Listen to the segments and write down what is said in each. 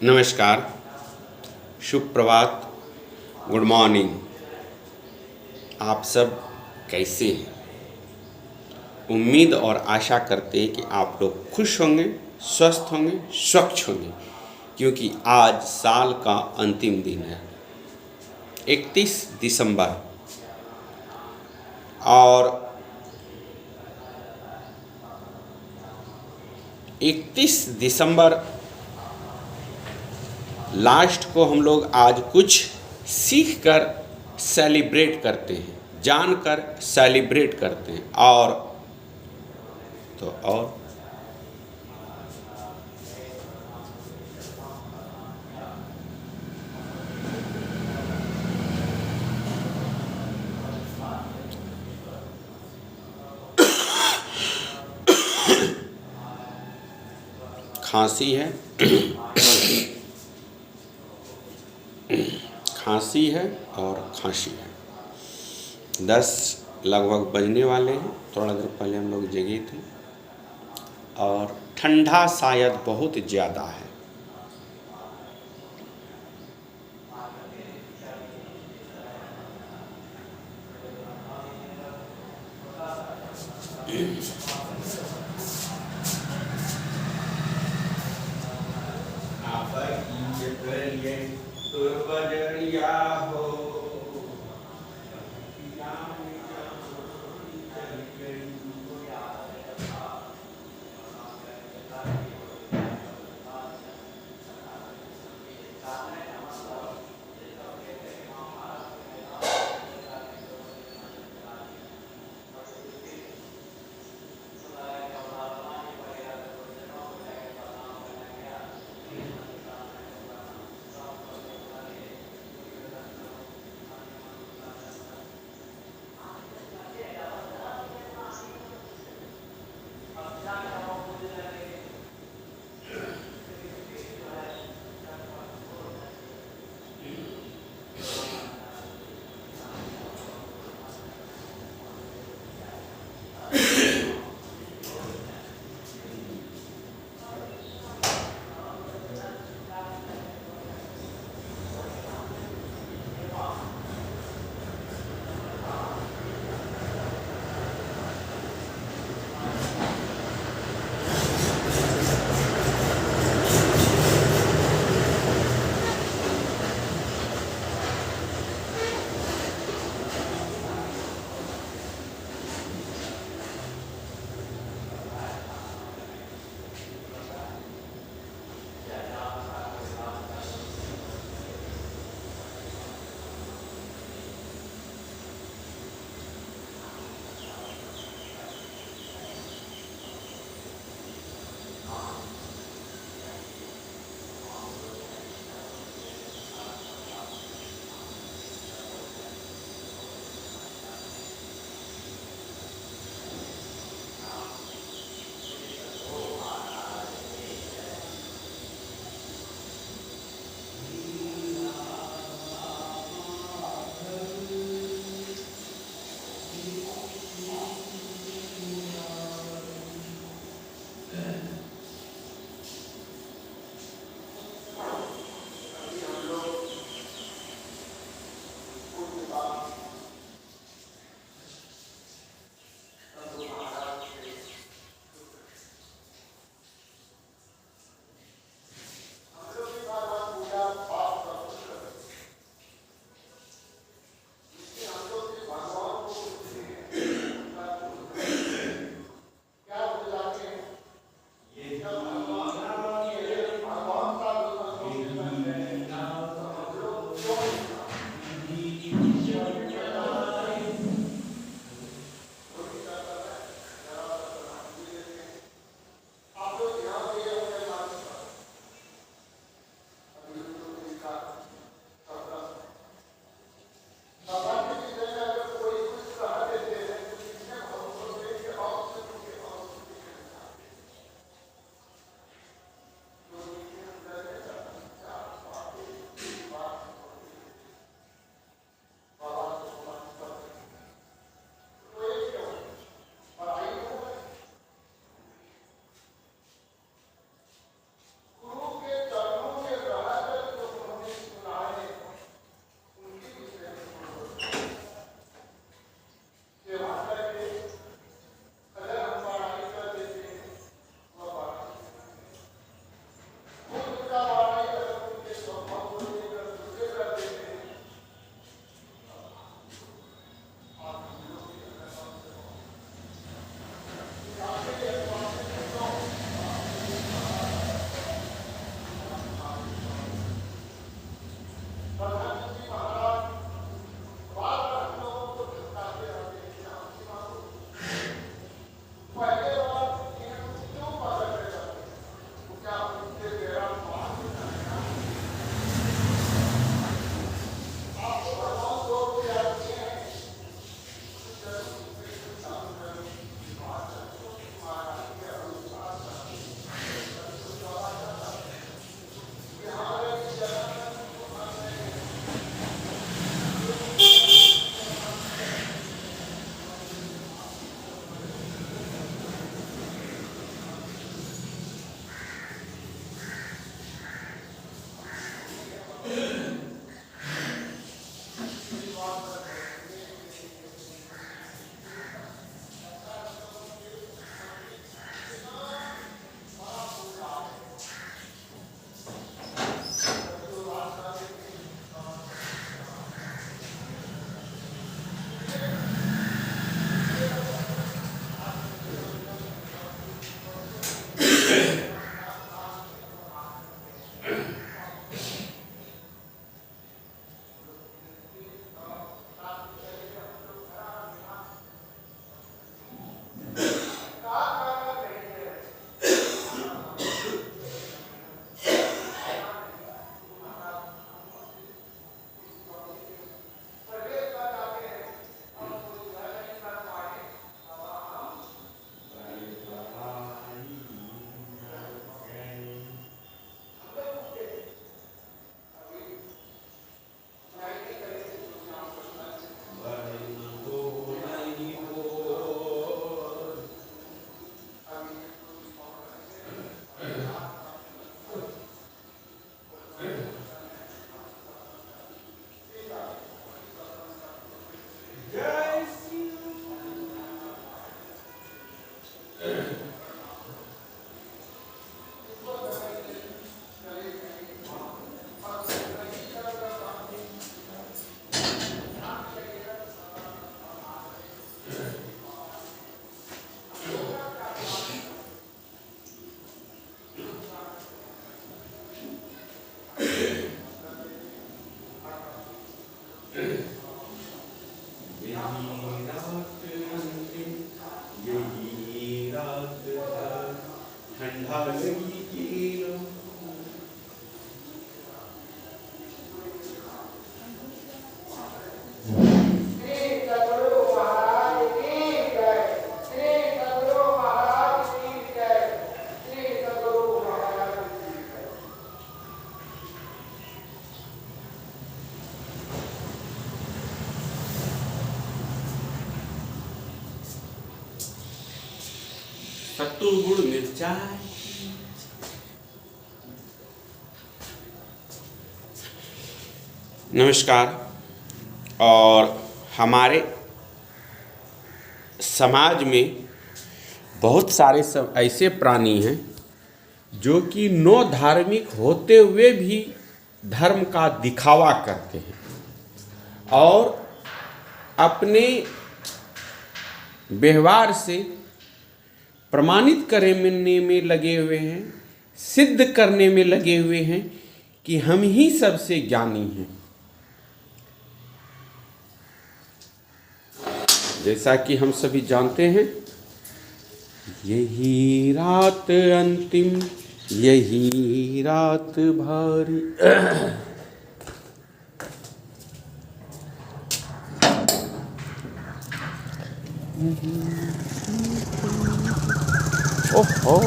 नमस्कार, शुभ प्रभात, good morning. आप सब कैसे हैं? उम्मीद और आशा करते हैं कि आप लोग खुश होंगे, स्वस्थ होंगे, स्वच्छ होंगे, क्योंकि आज साल का अंतिम दिन है, 31 दिसंबर। और 31 दिसंबर लास्ट को हम लोग आज कुछ सीख कर सेलिब्रेट करते हैं, जानकर सेलिब्रेट करते हैं। और खांसी है खांसी है और खांसी है। 10 लगभग बजने वाले हैं। थोड़ा देर पहले हम लोग जगे थे और ठंडा शायद बहुत ज़्यादा है। सत्तू गुड़ मिर्चाई। नमस्कार। और हमारे समाज में बहुत सारे सब ऐसे प्राणी हैं जो कि नो धार्मिक होते हुए भी धर्म का दिखावा करते हैं और अपने व्यवहार से प्रमाणित करने में लगे हुए हैं, सिद्ध करने में लगे हुए हैं कि हम ही सबसे ज्ञानी हैं। जैसा कि हम सभी जानते हैं, यही रात अंतिम, यही रात भारी। ओहो,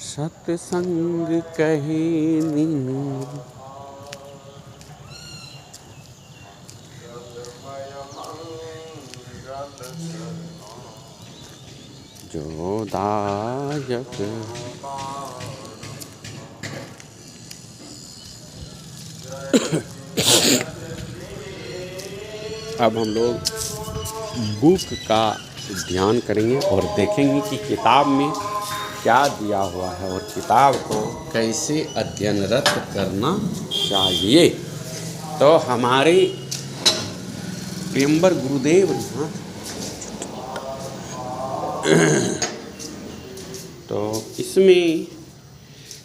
सत्संग कहे नीनु, जो दायक। अब हम लोग बुक का ध्यान करेंगे और देखेंगे कि किताब में क्या दिया हुआ है और किताब को कैसे अध्ययनरत करना चाहिए। तो हमारे प्रियंबर गुरुदेव तो इसमें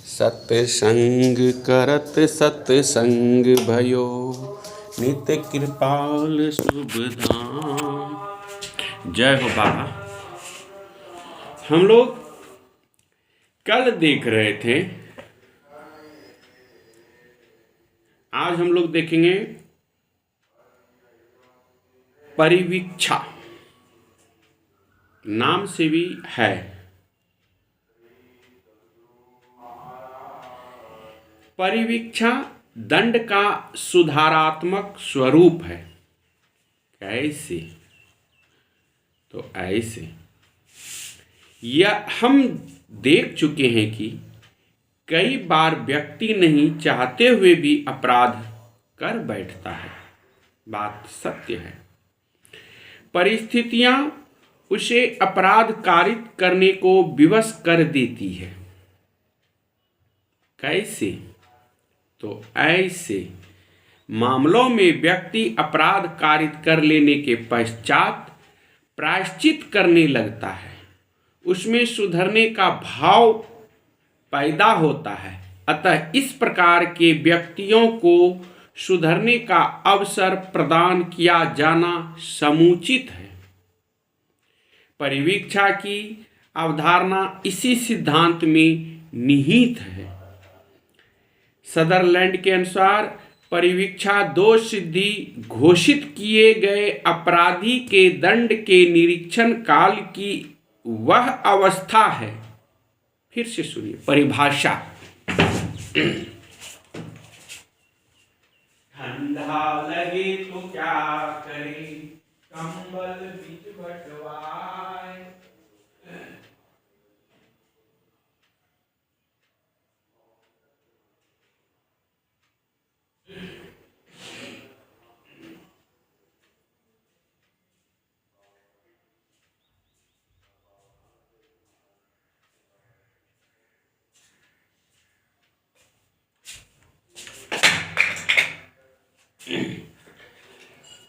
सत्संग करत सत्संग भयो, नित्य कृपाल शुभ धाम। जय हो बाबा। हम लोग कल देख रहे थे, आज हम लोग देखेंगे परिवीक्षा। नाम से भी है। परिवीक्षा दंड का सुधारात्मक स्वरूप है। कैसे? तो ऐसे यह हम देख चुके हैं कि कई बार व्यक्ति नहीं चाहते हुए भी अपराध कर बैठता है। बात सत्य है। परिस्थितियां उसे अपराध कारित करने को विवश कर देती है। कैसे? तो ऐसे मामलों में व्यक्ति अपराध कारित कर लेने के पश्चात प्रायश्चित करने लगता है। उसमें सुधरने का भाव पैदा होता है। अतः इस प्रकार के व्यक्तियों को सुधरने का अवसर प्रदान किया जाना समुचित है। परिवीक्षा की अवधारणा इसी सिद्धांत में निहित है। सदरलैंड के अनुसार परिवीक्षा दोष सिद्धि घोषित किए गए अपराधी के दंड के निरीक्षण काल की वह अवस्था है। फिर से सुनिए परिभाषा। ठंडा लगे तो क्या करे, कंबल बीच बटवाए।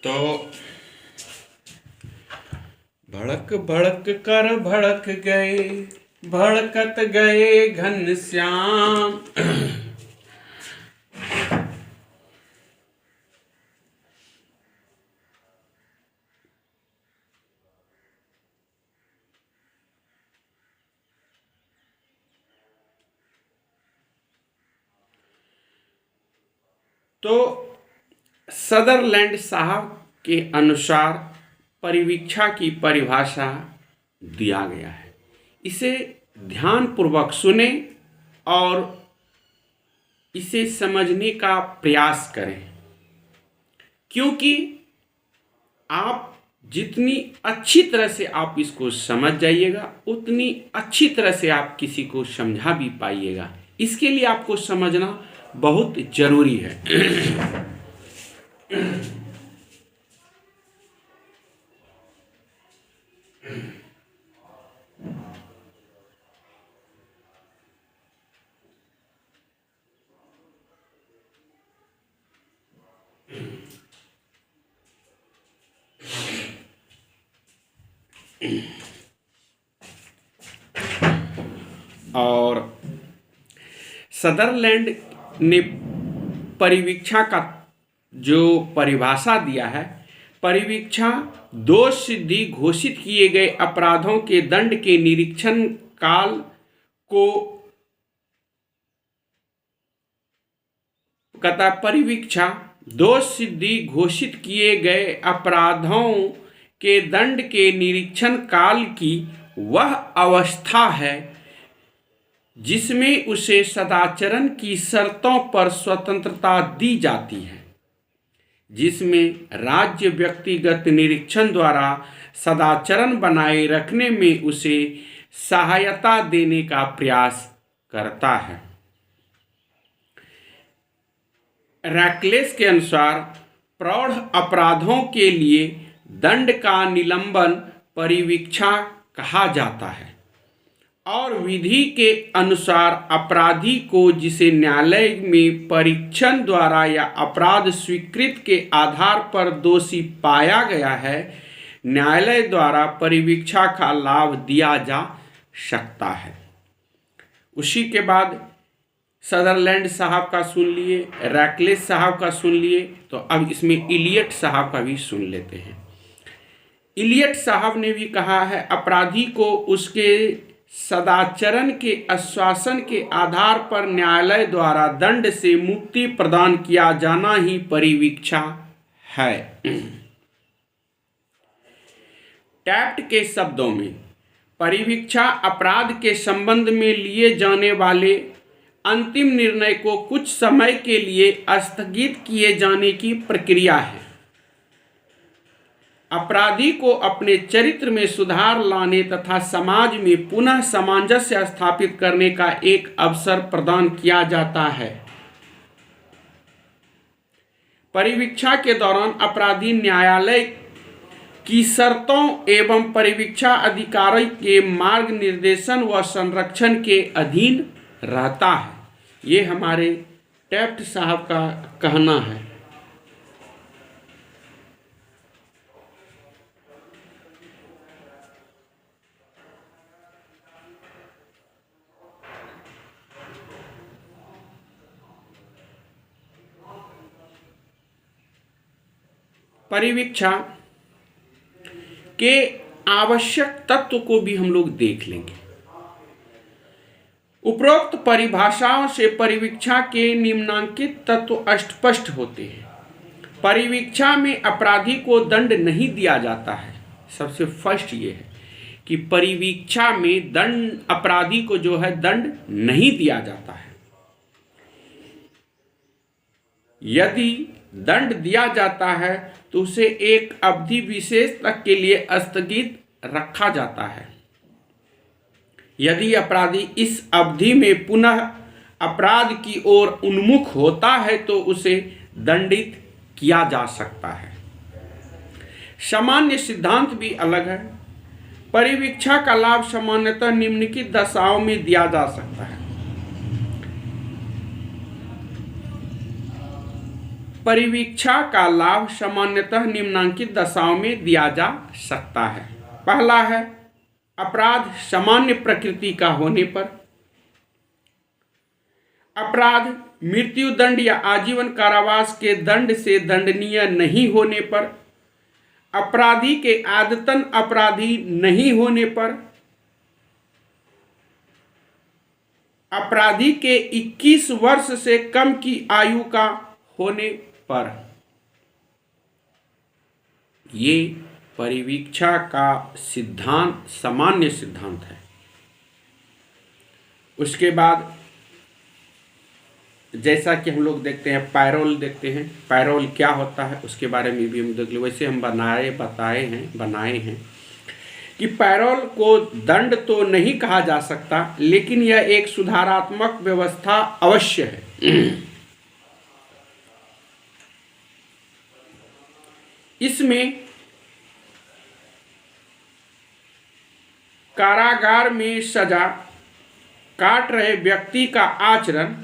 तो भड़क भड़क कर भड़क गए, भड़कत गए घनश्याम। तो सदरलैंड साहब के अनुसार परिवीक्षा की परिभाषा दिया गया है। इसे ध्यानपूर्वक सुने और इसे समझने का प्रयास करें, क्योंकि आप जितनी अच्छी तरह से आप इसको समझ जाइएगा उतनी अच्छी तरह से आप किसी को समझा भी पाइएगा। इसके लिए आपको समझना बहुत जरूरी है। और सदरलैंड ने परिवीक्षा का जो परिभाषा दिया है, परिवीक्षा दोष सिद्धि घोषित किए गए अपराधों के दंड के निरीक्षण काल को कहता है। परिवीक्षा दोष सिद्धि घोषित किए गए अपराधों के दंड के निरीक्षण काल की वह अवस्था है जिसमें उसे सदाचरण की शर्तों पर स्वतंत्रता दी जाती है, जिसमें राज्य व्यक्तिगत निरीक्षण द्वारा सदाचरण बनाए रखने में उसे सहायता देने का प्रयास करता है। रैकलेस के अनुसार प्रौढ़ अपराधों के लिए दंड का निलंबन परिवीक्षा कहा जाता है और विधि के अनुसार अपराधी को जिसे न्यायालय में परीक्षण द्वारा या अपराध स्वीकृत के आधार पर दोषी पाया गया है, न्यायालय द्वारा परिवीक्षा का लाभ दिया जा सकता है। उसी के बाद सदरलैंड साहब का सुन लिए, रैकलेस साहब का सुन लिए, तो अब इसमें इलियट साहब का भी सुन लेते हैं। इलियट साहब ने भी कहा है अपराधी को उसके सदाचरण के आश्वासन के आधार पर न्यायालय द्वारा दंड से मुक्ति प्रदान किया जाना ही परिवीक्षा है। टैप्ट के शब्दों में परिवीक्षा अपराध के संबंध में लिए जाने वाले अंतिम निर्णय को कुछ समय के लिए स्थगित किए जाने की प्रक्रिया है। अपराधी को अपने चरित्र में सुधार लाने तथा समाज में पुनः सामंजस्य स्थापित करने का एक अवसर प्रदान किया जाता है। परिवीक्षा के दौरान अपराधी न्यायालय की शर्तों एवं परिवीक्षा अधिकारी के मार्ग निर्देशन व संरक्षण के अधीन रहता है। ये हमारे टैफ्ट साहब का कहना है। परिवीक्षा के आवश्यक तत्व को भी हम लोग देख लेंगे। उपरोक्त परिभाषाओं से परिवीक्षा के निम्नांकित तत्व स्पष्ट होते हैं। परिवीक्षा में अपराधी को दंड नहीं दिया जाता है। सबसे फर्स्ट ये है कि परिवीक्षा में दंड, अपराधी को जो है दंड नहीं दिया जाता है। यदि दंड दिया जाता है तो उसे एक अवधि विशेष तक के लिए स्थगित रखा जाता है। यदि अपराधी इस अवधि में पुनः अपराध की ओर उन्मुख होता है तो उसे दंडित किया जा सकता है। सामान्य सिद्धांत भी अलग है। परिवीक्षा का लाभ सामान्यतः निम्नलिखित दशाओं में दिया जा सकता है। परिवीक्षा का लाभ सामान्यतः निम्नांकित दशाओं में दिया जा सकता है। पहला है अपराध सामान्य प्रकृति का होने पर। अपराध मृत्यु दंड या आजीवन कारावास के दंड से दंडनीय नहीं होने पर। अपराधी के आदतन अपराधी नहीं होने पर। अपराधी के 21 वर्ष से कम की आयु का होने पर। ये परिवीक्षा का सिद्धांत सामान्य सिद्धांत है। उसके बाद जैसा कि हम लोग देखते हैं पैरोल देखते हैं। पैरोल क्या होता है उसके बारे में भी हम देख लें। वैसे हम बनाए हैं कि पैरोल को दंड तो नहीं कहा जा सकता, लेकिन यह एक सुधारात्मक व्यवस्था अवश्य है। इसमें कारागार में सजा काट रहे व्यक्ति का आचरण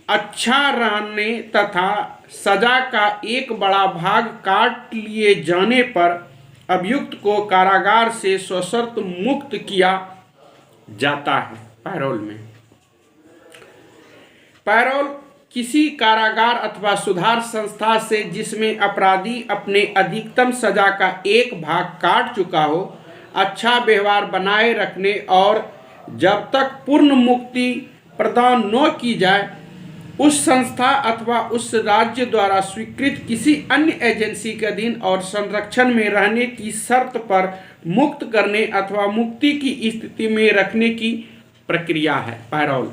अच्छा रहने तथा सजा का एक बड़ा भाग काट लिए जाने पर अभियुक्त को कारागार से सशर्त मुक्त किया जाता है। पैरोल में पैरोल किसी कारागार अथवा सुधार संस्था से जिसमें अपराधी अपने अधिकतम सजा का एक भाग काट चुका हो, अच्छा व्यवहार बनाए रखने और जब तक पूर्ण मुक्ति प्रदान न की जाए उस संस्था अथवा उस राज्य द्वारा स्वीकृत किसी अन्य एजेंसी के अधीन और संरक्षण में रहने की शर्त पर मुक्त करने अथवा मुक्ति की स्थिति में रखने की प्रक्रिया है पैरोल।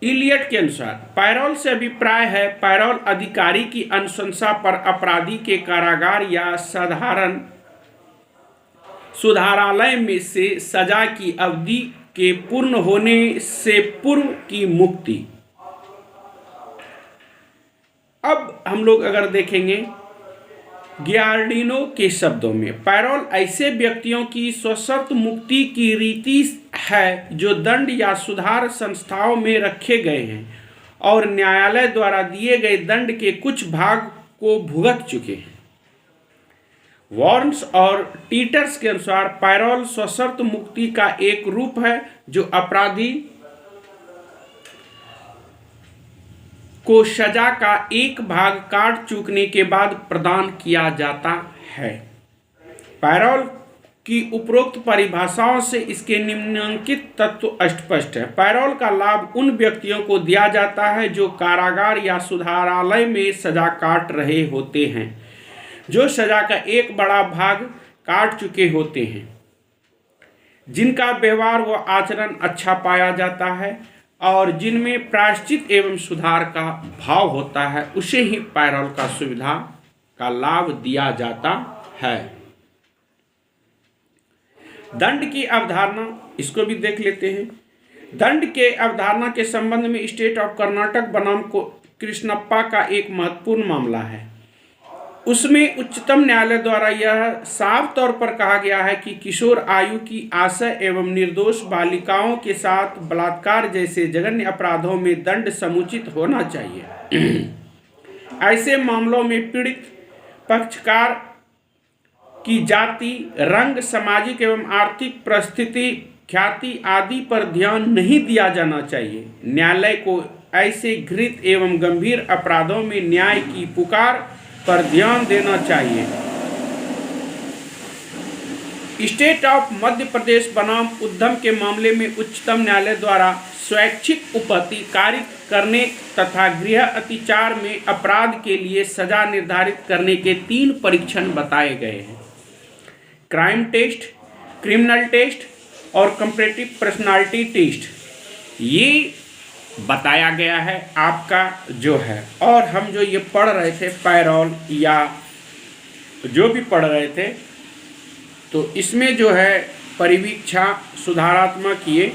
इलियट के अनुसार पैरोल से अभिप्राय है पैरोल अधिकारी की अनुशंसा पर अपराधी के कारागार या साधारण सुधारालय में से सजा की अवधि के पूर्ण होने से पूर्व की मुक्ति। अब हम लोग अगर देखेंगे गियार्डिनो के शब्दों में, पैरोल ऐसे व्यक्तियों की सशर्त मुक्ति की रीति है जो दंड या सुधार संस्थाओं में रखे गए हैं और न्यायालय द्वारा दिए गए दंड के कुछ भाग को भुगत चुके हैं। वॉर्न्स और टीटर्स के अनुसार पैरोल सशर्त मुक्ति का एक रूप है जो अपराधी को सजा का एक भाग काट चूकने के बाद प्रदान किया जाता है। पैरोल की उपरोक्त परिभाषाओं से इसके निम्नलिखित तत्व स्पष्ट है। पैरोल का लाभ उन व्यक्तियों को दिया जाता है जो कारागार या सुधारालय में सजा काट रहे होते हैं, जो सजा का एक बड़ा भाग काट चुके होते हैं, जिनका व्यवहार व आचरण अच्छा पाया जाता है और जिनमें प्रायश्चित एवं सुधार का भाव होता है, उसे ही पैरोल का सुविधा का लाभ दिया जाता है। दंड की अवधारणा, इसको भी देख लेते हैं। दंड के अवधारणा के संबंध में स्टेट ऑफ कर्नाटक बनाम कृष्णप्पा का एक महत्वपूर्ण मामला है। उसमें उच्चतम न्यायालय द्वारा यह साफ तौर पर कहा गया है कि किशोर आयु की आशय एवं निर्दोष बालिकाओं के साथ बलात्कार जैसे जघन्य अपराधों में दंड समुचित होना चाहिए। ऐसे मामलों में पीड़ित पक्षकार की जाति, रंग, सामाजिक एवं आर्थिक परिस्थिति ख्याति आदि पर ध्यान नहीं दिया जाना चाहिए। न्यायालय को ऐसे घृत एवं गंभीर अपराधों में न्याय की पुकार पर ध्यान देना चाहिए। स्टेट ऑफ मध्य प्रदेश बनाम उद्यम के मामले में उच्चतम न्यायालय द्वारा स्वैच्छिक उपपत्ति कारित करने तथा गृह अतिचार में अपराध के लिए सजा निर्धारित करने के 3 परीक्षण बताए गए हैं: क्राइम टेस्ट, क्रिमिनल टेस्ट और कंपैरेटिव पर्सनालिटी टेस्ट। ये बताया गया है आपका जो है। और हम जो ये पढ़ रहे थे पैरोल या जो भी पढ़ रहे थे, तो इसमें जो है परिवीक्षा, सुधारात्मक, ये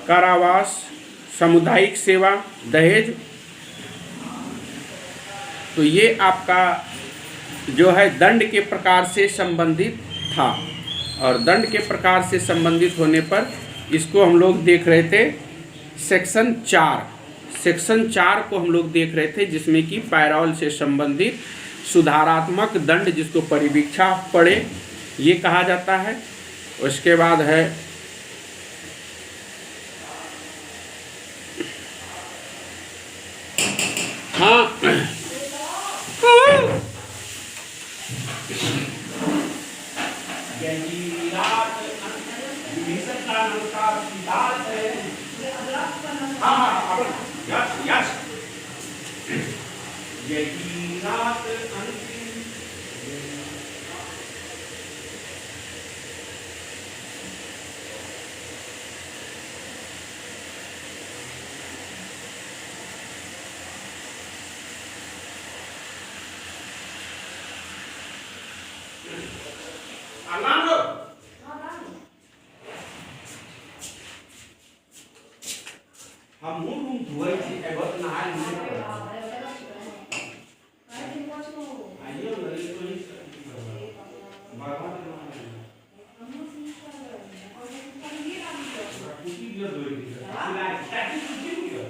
कारावास, सामुदायिक सेवा, दहेज, तो ये आपका जो है दंड के प्रकार से संबंधित था। और दंड के प्रकार से संबंधित होने पर इसको हम लोग देख रहे थे सेक्शन 4 को हम लोग देख रहे थे, जिसमें कि पैरोल से संबंधित सुधारात्मक दंड, जिसको परिवीक्षा पड़े ये कहा जाता है। उसके बाद है हम मुंह धोए छी एबत नहाय नहीं आइयो लड़ी तो ही भगवान कुछ दिया धोए की सिलाई टैक्सी कुछ दिया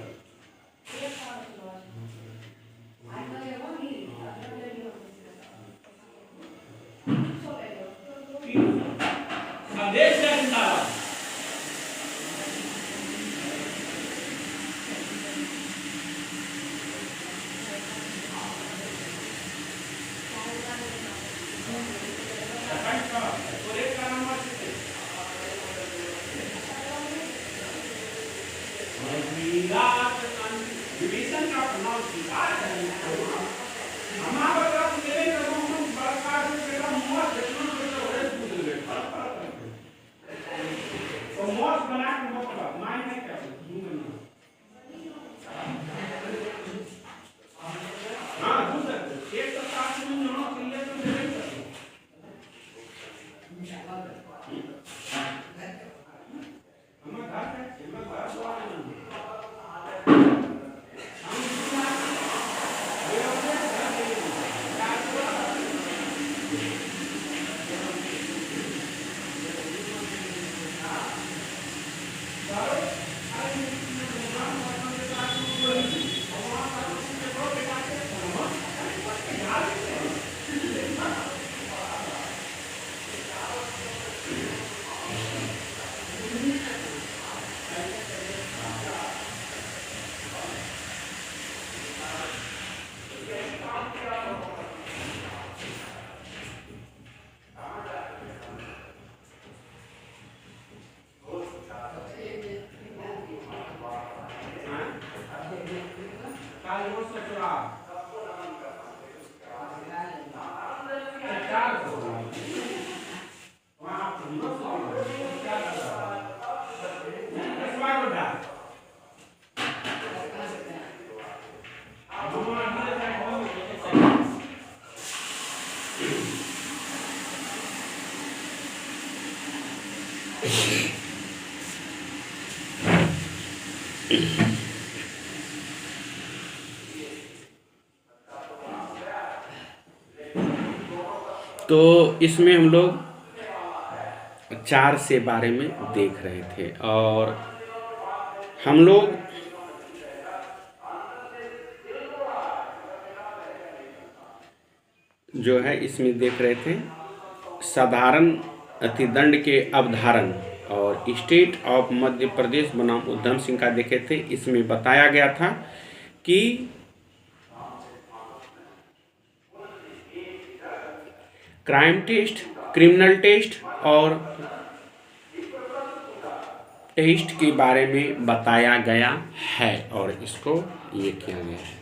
संदेश जनता विभीषण का प्रणाम स्वीकार करें। हमारा तरफ मेरे कर्मों को बलात्कार से मेरा मौत देखना तो है पूछ ले तो मौत बना के मतलब मायने क्या हां दूसरा एक तो साथ में ना क्लियर तो नहीं करते हम घर द्वार तो इसमें हम लोग 4 से बारे में देख रहे थे और हम लोग जो है इसमें देख रहे थे साधारण अतिदंड के अवधारण और स्टेट ऑफ मध्य प्रदेश बनाम उधम सिंह का देखे थे। इसमें बताया गया था कि क्राइम टेस्ट, क्रिमिनल टेस्ट और टेस्ट के बारे में बताया गया है और इसको ये किया गया है।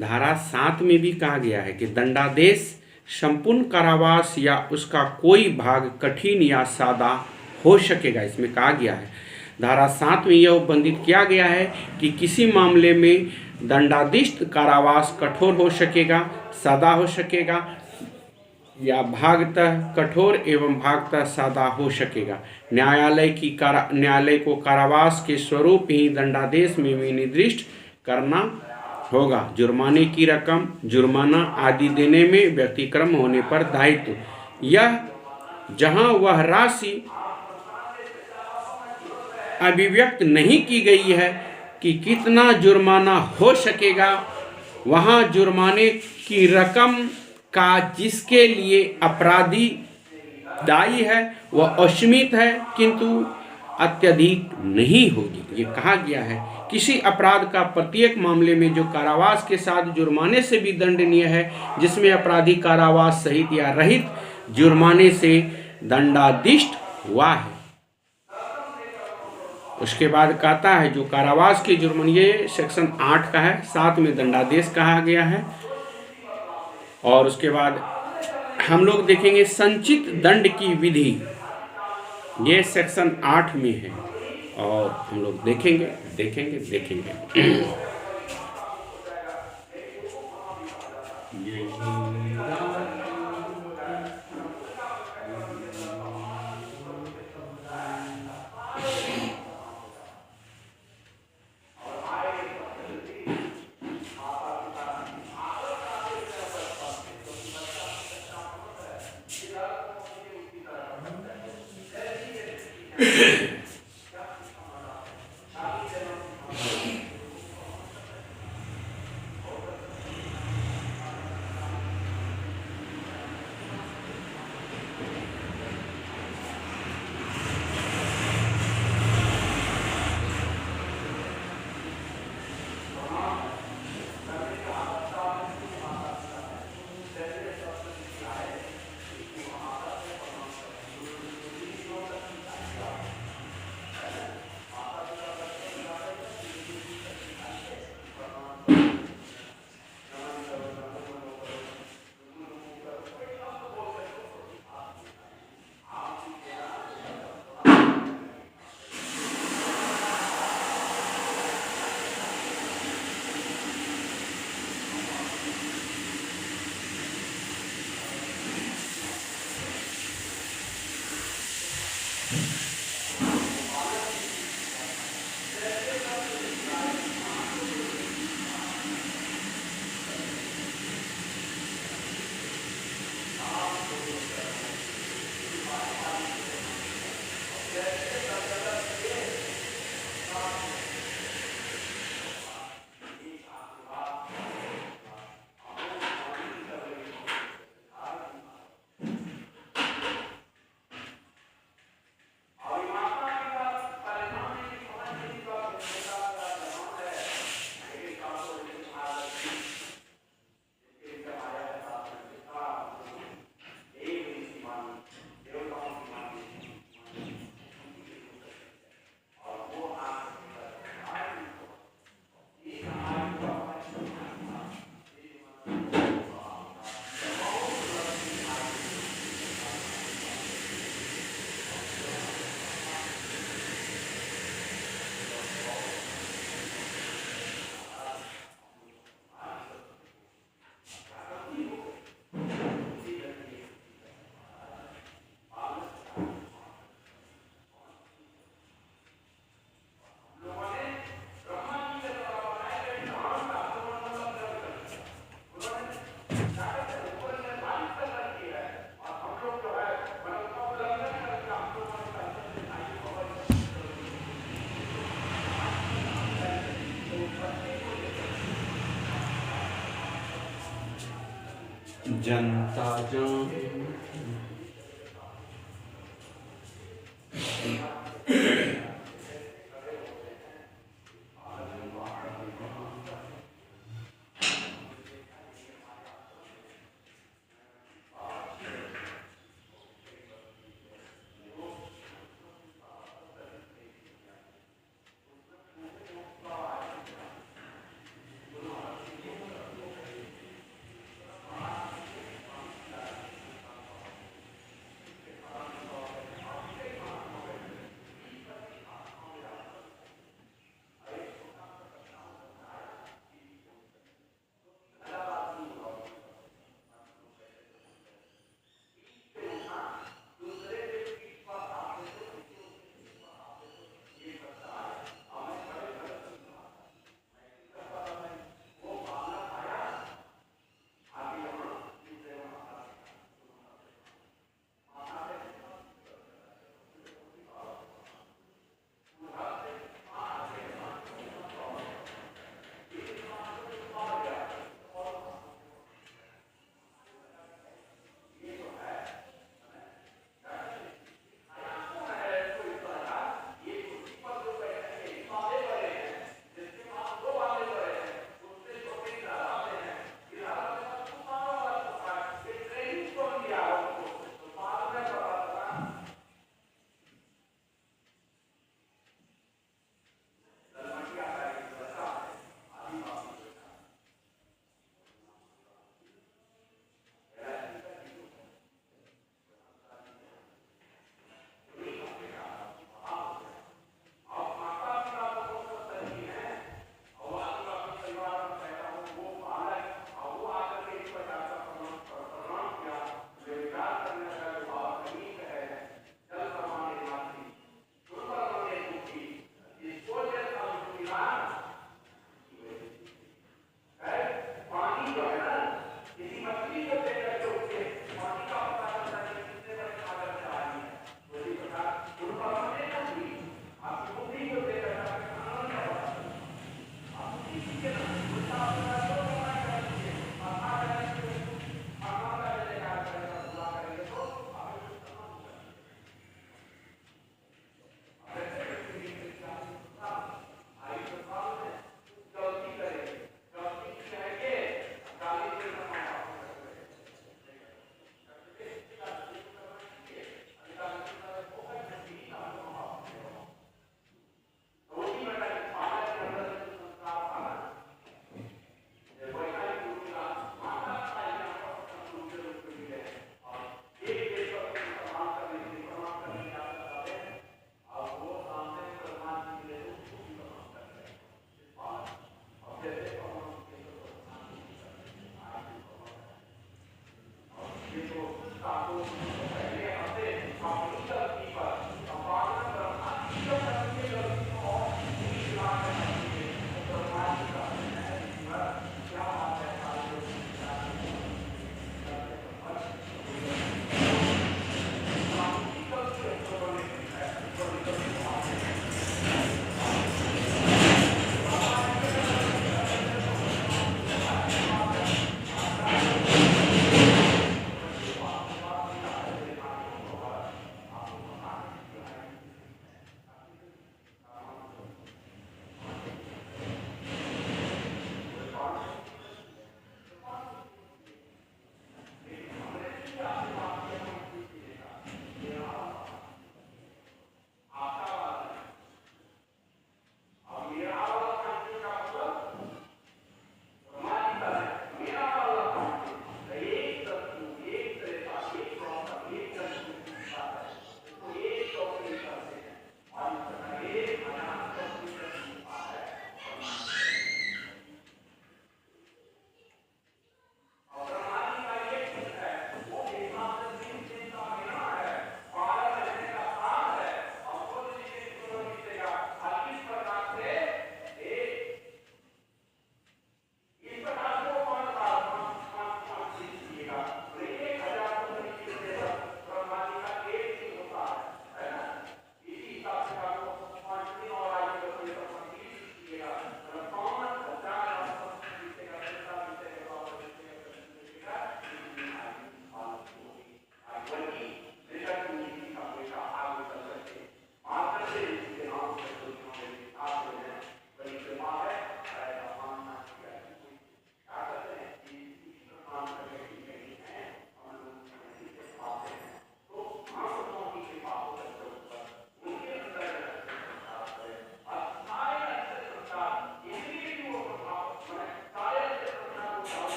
धारा 7 में भी कहा गया है कि दंडादेश संपूर्ण कारावास या उसका कोई भाग कठिन या सादा हो सकेगा। इसमें कहा गया है, धारा 7 में यह उपबंधित किया गया है कि किसी मामले में दंडादिष्ट कारावास कठोर हो सकेगा, सादा हो सकेगा या भागतः कठोर एवं भागतः सादा हो सकेगा। न्यायालय को कारावास के स्वरूप ही दंडादेश में निर्दिष्ट करना होगा। जुर्माने की रकम, जुर्माना आदि देने में व्यतिक्रम होने पर दायित्व, यह जहां वह राशि अभिव्यक्त नहीं की गई है कि कितना जुर्माना हो सकेगा, वहां जुर्माने की रकम का जिसके लिए अपराधी दायी है वह असीमित है किंतु अत्यधिक नहीं होगी। ये कहा गया है किसी अपराध का प्रत्येक मामले में जो कारावास के साथ जुर्माने से भी दंडनीय है, जिसमें अपराधी कारावास सहित या रहित जुर्माने से दंडादिष्ट हुआ है। उसके बाद कहता है जो कारावास के जुर्माने, ये सेक्शन 8 का है, 7 में दंडादेश कहा गया है। और उसके बाद हम लोग देखेंगे संचित दंड की विधि, ये सेक्शन 8 में है और हम लोग देखेंगे। जनता जान।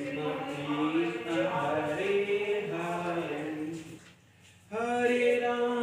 कृष्ण हरे हरे हरे राम।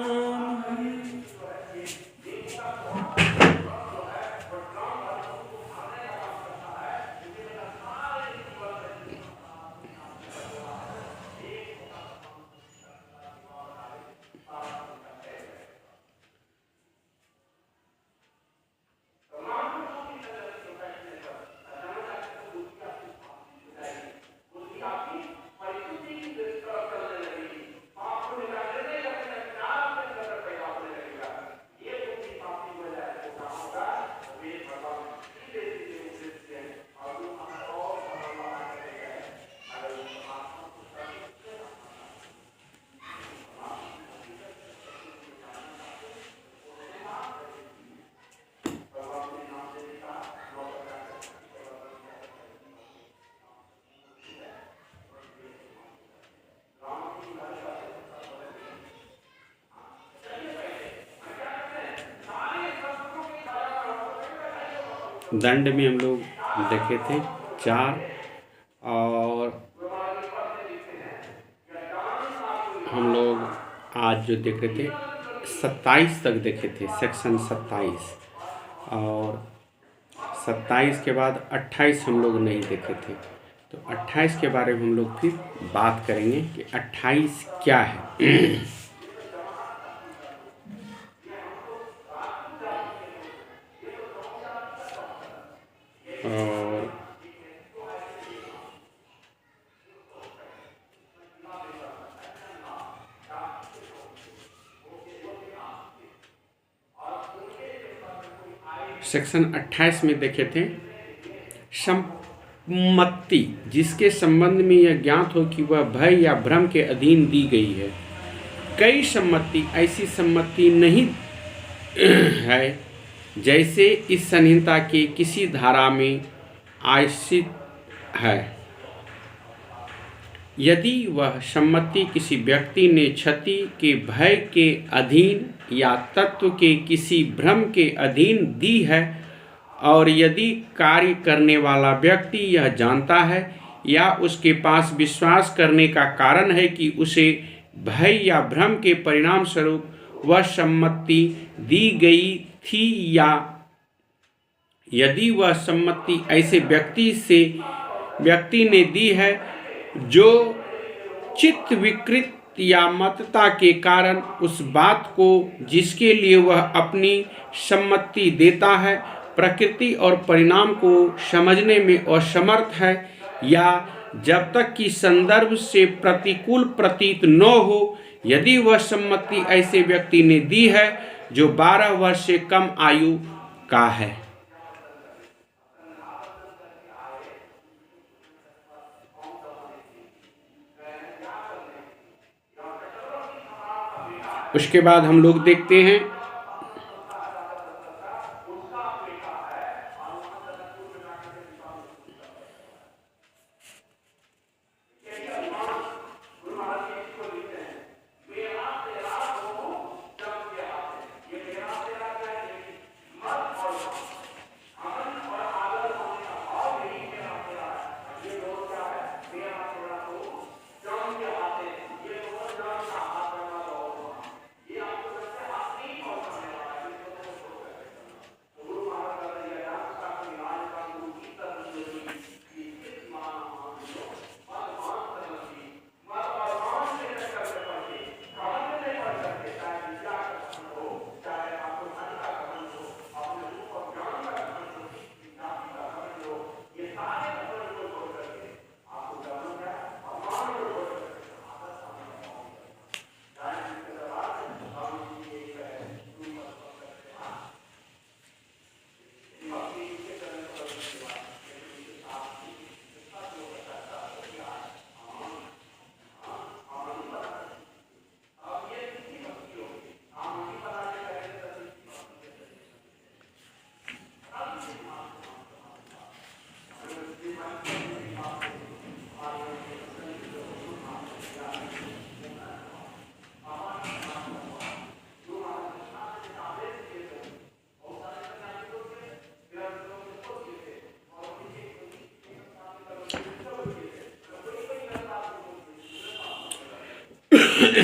दंड में हम लोग देखे थे 4, और हम लोग आज जो देख रहे थे 27 तक देखे थे, सेक्शन 27, और 27 के बाद 28 हम लोग नहीं देखे थे। तो 28 के बारे में हम लोग फिर बात करेंगे कि 28 क्या है। और सेक्शन 28 में देखे थे सम्मति, जिसके संबंध में यह ज्ञात हो कि वह भय या भ्रम के अधीन दी गई है। कई सम्मति ऐसी सम्मति नहीं है जैसे इस संहिता के किसी धारा में आश्रित है। यदि वह सम्मति किसी व्यक्ति ने क्षति के भय के अधीन या तत्व के किसी भ्रम के अधीन दी है, और यदि कार्य करने वाला व्यक्ति यह जानता है या उसके पास विश्वास करने का कारण है कि उसे भय या भ्रम के परिणाम स्वरूप वह सम्मति दी गई थी, या यदि वह सम्मति ऐसे व्यक्ति ने दी है जो चित्त विकृत या मतता के कारण उस बात को जिसके लिए वह अपनी सम्मति देता है प्रकृति और परिणाम को समझने में असमर्थ है, या जब तक कि संदर्भ से प्रतिकूल प्रतीत न हो। यदि वह सम्मति ऐसे व्यक्ति ने दी है जो 12 वर्ष से कम आयु का है। उसके बाद हम लोग देखते हैं हम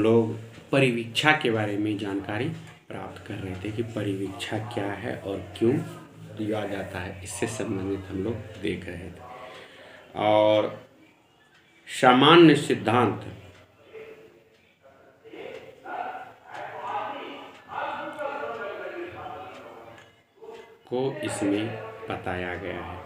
लोग परिवीक्षा के बारे में जानकारी प्राप्त कर रहे थे कि परिवीक्षा क्या है और क्यों दिया जाता है, इससे संबंधित हम लोग देख रहे थे। और सामान्य सिद्धांत को इसमें बताया गया है।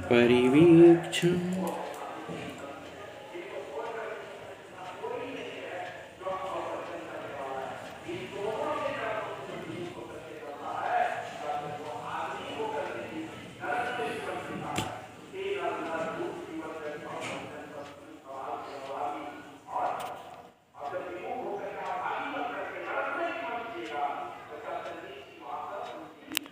परिवीक्षण